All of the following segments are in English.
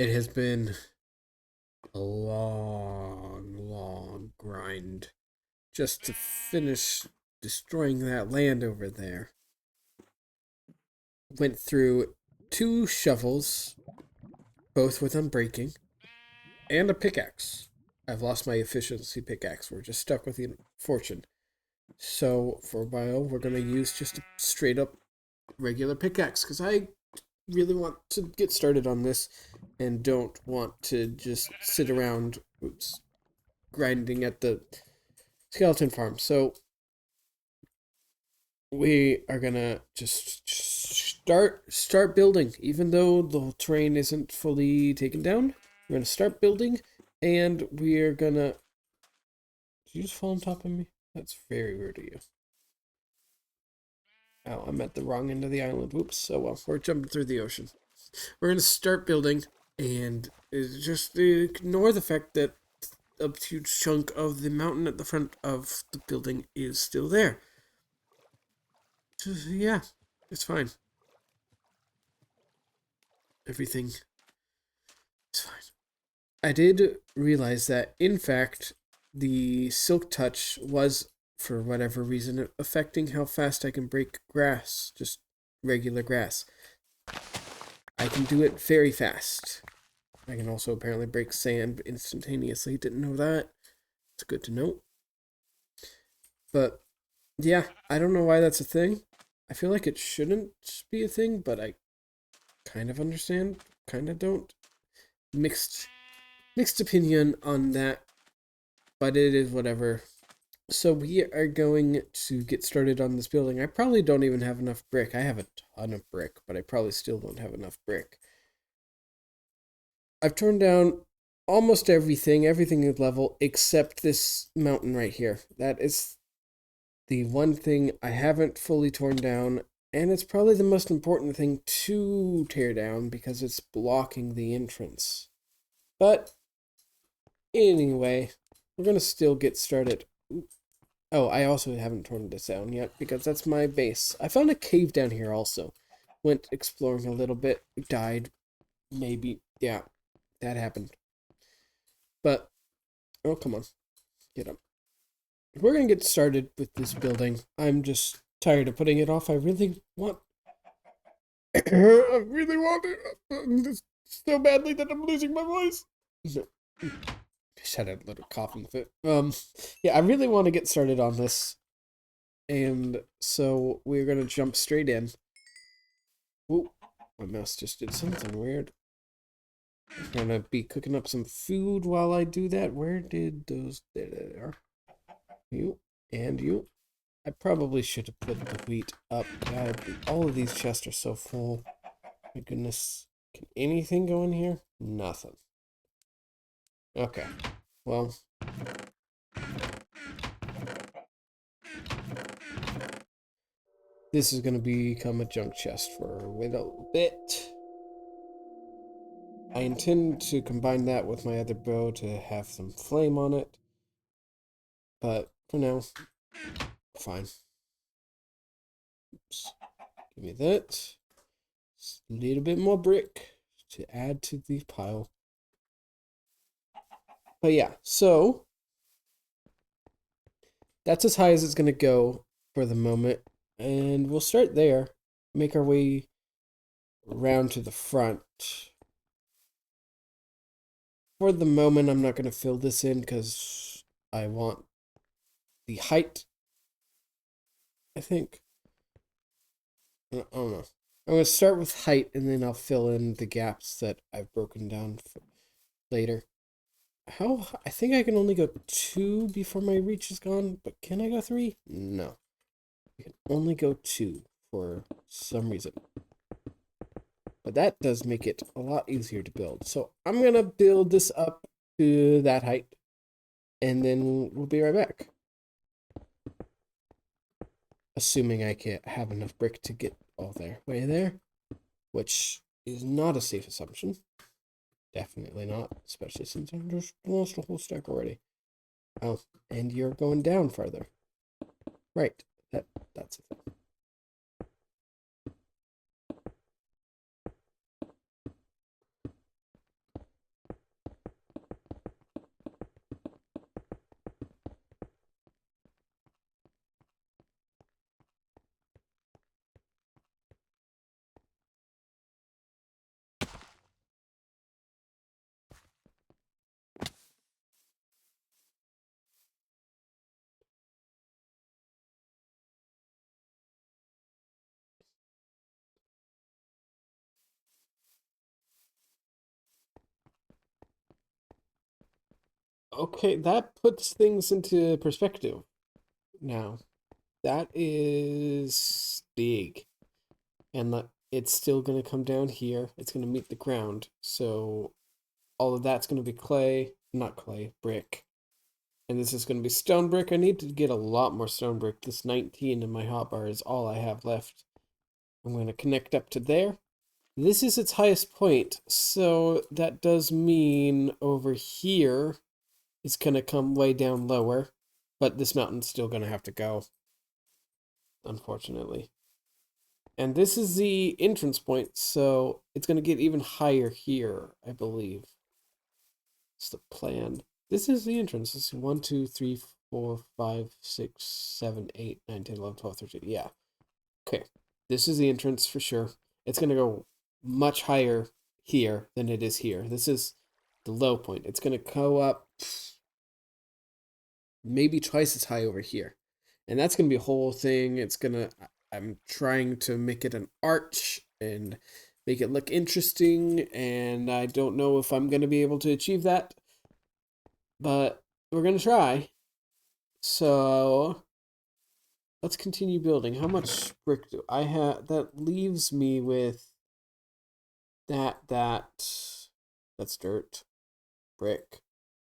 It has been a long grind just to finish destroying that land over there. Went through two shovels, both with unbreaking, and a pickaxe. I've lost my efficiency pickaxe. We're just stuck with the fortune. So for a while, we're going to use just a straight up regular pickaxe because I really want to get started on this and don't want to just sit around grinding at the skeleton farm. So we are gonna just start building, even though the terrain isn't fully taken down. We're gonna start building, and we're gonna. Did you just fall on top of me? That's very rude of you. Oh, I'm at the wrong end of the island. Whoops. So well, we're jumping through the ocean. We're gonna start building, and just ignore the fact that a huge chunk of the mountain at the front of the building is still there. Just, yeah, it's fine. Everything is fine. I did realize that, in fact, the silk touch was, for whatever reason, affecting how fast I can break grass, just regular grass. I can do it very fast. I can also apparently break sand instantaneously. Didn't know that. It's good to know. But yeah, I don't know why that's a thing. I feel like it shouldn't be a thing, but I kind of understand, kind of don't. Mixed opinion on that, but it is whatever. So we are going to get started on this building. I probably don't even have enough brick. I have a ton of brick, but I probably still don't have enough brick. I've torn down almost everything. Everything is level except this mountain right here. That is the one thing I haven't fully torn down, and it's probably the most important thing to tear down because it's blocking the entrance. But anyway, we're going to still get started. Oh, I also haven't torn this down yet because that's my base. I found a cave down here also. Went exploring a little bit. Died. Maybe. Yeah, that happened. But, oh, come on. Get up. We're going to get started with this building. I'm just tired of putting it off. I really want... I really want it so badly that I'm losing my voice. Just had a little coughing fit. Yeah, I really want to get started on this. And so we're going to jump straight in. Whoa, my mouse just did something weird. I'm going to be cooking up some food while I do that. Where did those... There they are. You and you. I probably should have put the wheat up. God, all of these chests are so full. My goodness. Can anything go in here? Nothing. Okay. Well. This is going to become a junk chest for a little bit. I intend to combine that with my other bow to have some flame on it. But for now, fine. Oops. Give me that. A little bit more brick to add to the pile. But yeah, so that's as high as it's going to go for the moment. And we'll start there, make our way around to the front. For the moment, I'm not going to fill this in because I want the height, I think. I don't know. I'm going to start with height, and then I'll fill in the gaps that I've broken down for later. I think I can only go 2 before my reach is gone, but can I go 3? No. I can only go 2 for some reason. But that does make it a lot easier to build. So I'm going to build this up to that height, and then we'll be right back. Assuming I can have enough brick to get all the way there, which is not a safe assumption. Definitely not, especially since I've just lost a whole stack already. Oh, and you're going down farther. Right, that's a thing. Okay, that puts things into perspective now. That is big. And it's still going to come down here. It's going to meet the ground. So all of that's going to be clay, not clay, brick. And this is going to be stone brick. I need to get a lot more stone brick. This 19 in my hotbar is all I have left. I'm going to connect up to there. This is its highest point, so that does mean over here it's going to come way down lower, but this mountain's still going to have to go, unfortunately. And this is the entrance point, so it's going to get even higher here, I believe. It's the plan. This is the entrance. Let's see, 1, 2, 3, 4, 5, 6, 7, 8, 9, 10, 11, 12, 13. Yeah. Okay. This is the entrance for sure. It's going to go much higher here than it is here. This is the low point. It's going to go up maybe twice as high over here. And that's going to be a whole thing. I'm trying to make it an arch and make it look interesting. And I don't know if I'm going to be able to achieve that, but we're going to try. So let's continue building. How much brick do I have? That leaves me with that's dirt, brick.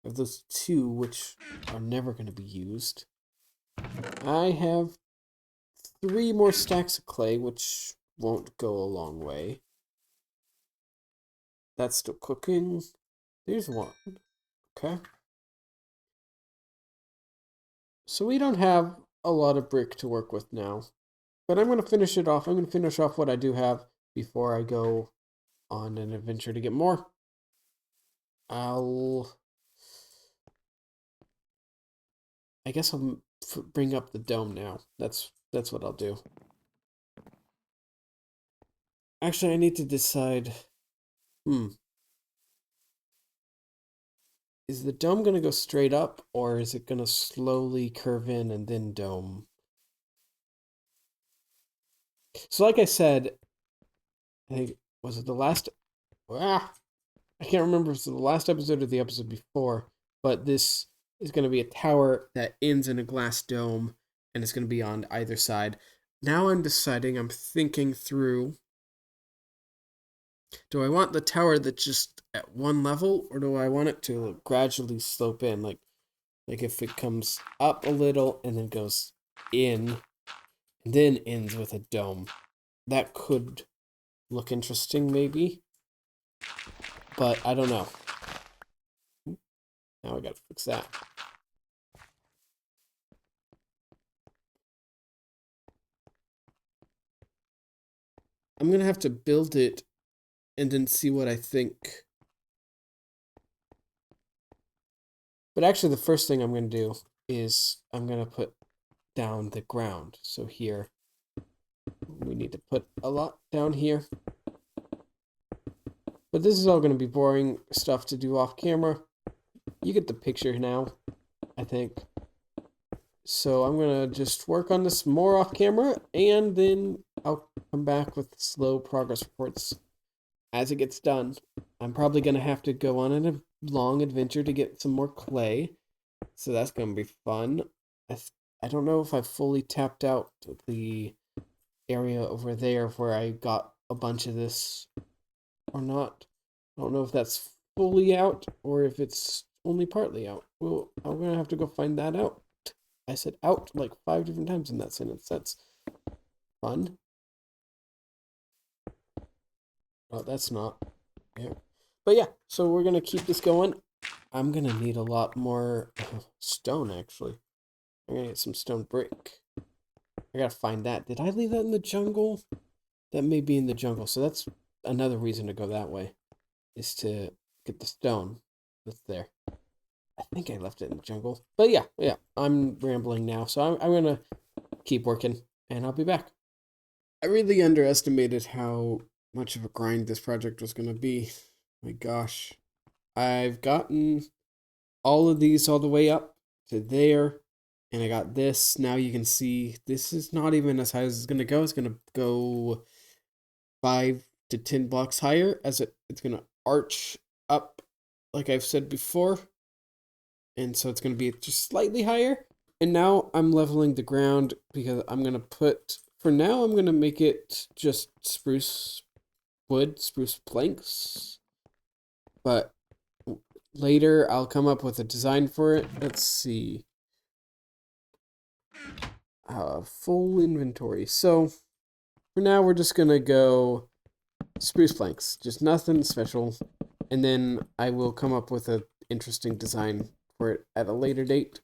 I have those two, which are never going to be used. I have 3 more stacks of clay, which won't go a long way. That's still cooking. There's one. Okay. So we don't have a lot of brick to work with now. But I'm going to finish it off. I'm going to finish off what I do have before I go on an adventure to get more. I guess I'll bring up the dome now. That's what I'll do. Actually, I need to decide. Is the dome going to go straight up, or is it going to slowly curve in and then dome? So, like I said, I think, was it the last? Ah, I can't remember if it's the last episode or the episode before, but this is going to be a tower that ends in a glass dome, and it's going to be on either side. Now I'm deciding, I'm thinking through, do I want the tower that's just at one level, or do I want it to gradually slope in? Like if it comes up a little and then goes in, and then ends with a dome. That could look interesting, maybe. But I don't know. Now I gotta fix that. I'm gonna have to build it and then see what I think. But actually, the first thing I'm gonna do is I'm gonna put down the ground. So here, we need to put a lot down here. But this is all gonna be boring stuff to do off camera. You get the picture now, I think. So I'm going to just work on this more off camera, and then I'll come back with slow progress reports as it gets done. I'm probably going to have to go on a long adventure to get some more clay, so that's going to be fun. I don't know if I've fully tapped out the area over there where I got a bunch of this or not. I don't know if that's fully out or if it's only partly out. Well, I'm going to have to go find that out. I said out like 5 different times in that sentence. That's fun. Oh, that's not. Yeah. But yeah, so we're going to keep this going. I'm going to need a lot more stone, actually. I'm going to get some stone brick. I got to find that. Did I leave that in the jungle? That may be in the jungle. So that's another reason to go that way, is to get the stone that's there. I think I left it in the jungle. But yeah, I'm rambling now. So I'm going to keep working, and I'll be back. I really underestimated how much of a grind this project was going to be. My gosh. I've gotten all of these all the way up to there, and I got this. Now you can see this is not even as high as it's going to go. It's going to go 5 to 10 blocks higher as it's going to arch up, like I've said before. and so it's going to be just slightly higher. And now I'm leveling the ground because I'm going to put, for now, I'm going to make it just spruce wood, spruce planks. But later I'll come up with a design for it. Let's see. Full inventory. So for now, we're just going to go spruce planks, just nothing special. And then I will come up with an interesting design for it at a later date.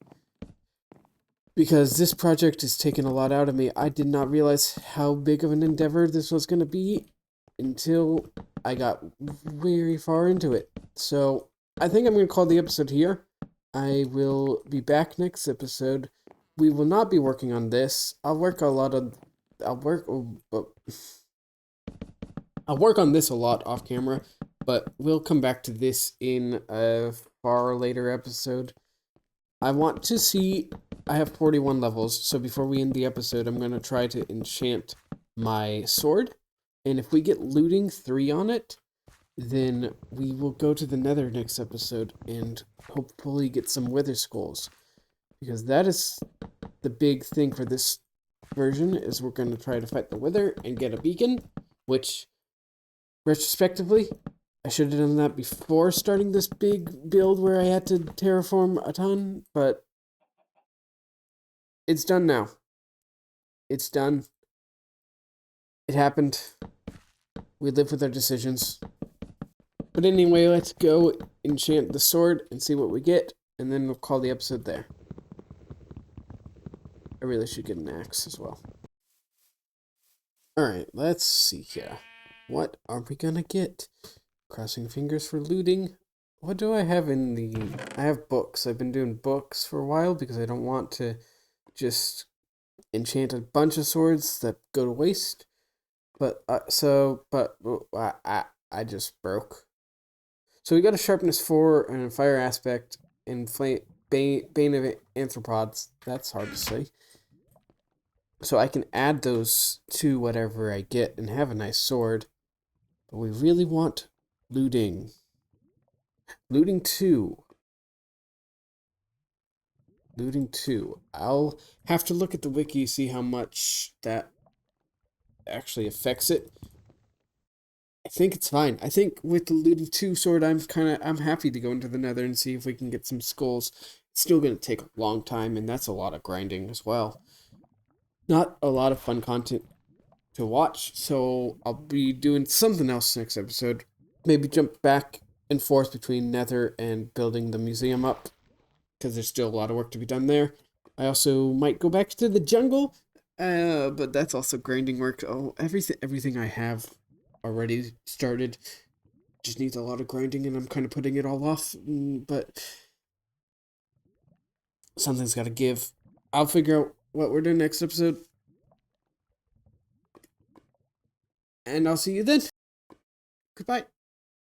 Because this project has taken a lot out of me. I did not realize how big of an endeavor this was going to be until I got very far into it. So I think I'm going to call the episode here. I will be back next episode. We will not be working on this. I'll work on this a lot off camera, but we'll come back to this in a far later episode. I want to see, I have 41 levels, so before we end the episode, I'm going to try to enchant my sword, and if we get looting 3 on it, then we will go to the nether next episode and hopefully get some wither skulls, because that is the big thing for this version, is we're going to try to fight the wither and get a beacon, which, retrospectively, I should have done that before starting this big build where I had to terraform a ton, but it's done now. It's done. It happened. We live with our decisions. But anyway, let's go enchant the sword and see what we get, and then we'll call the episode there. I really should get an axe as well. Alright, let's see here. What are we gonna get? Crossing fingers for looting. What do I have in the... I have books. I've been doing books for a while because I don't want to just enchant a bunch of swords that go to waste. But, I just broke. So we got a sharpness 4 and a fire aspect and bane of arthropods. That's hard to say. So I can add those to whatever I get and have a nice sword. But we really want looting. Looting 2. Looting 2. I'll have to look at the wiki, see how much that actually affects it. I think it's fine. I think with the looting 2 sword, I'm happy to go into the nether and see if we can get some skulls. It's still going to take a long time, and that's a lot of grinding as well. Not a lot of fun content to watch, so I'll be doing something else next episode. Maybe jump back and forth between nether and building the museum up, because there's still a lot of work to be done there. I also might go back to the jungle, but that's also grinding work. Oh, everything I have already started just needs a lot of grinding, and I'm kind of putting it all off, but something's got to give. I'll figure out what we're doing next episode, and I'll see you then. Goodbye.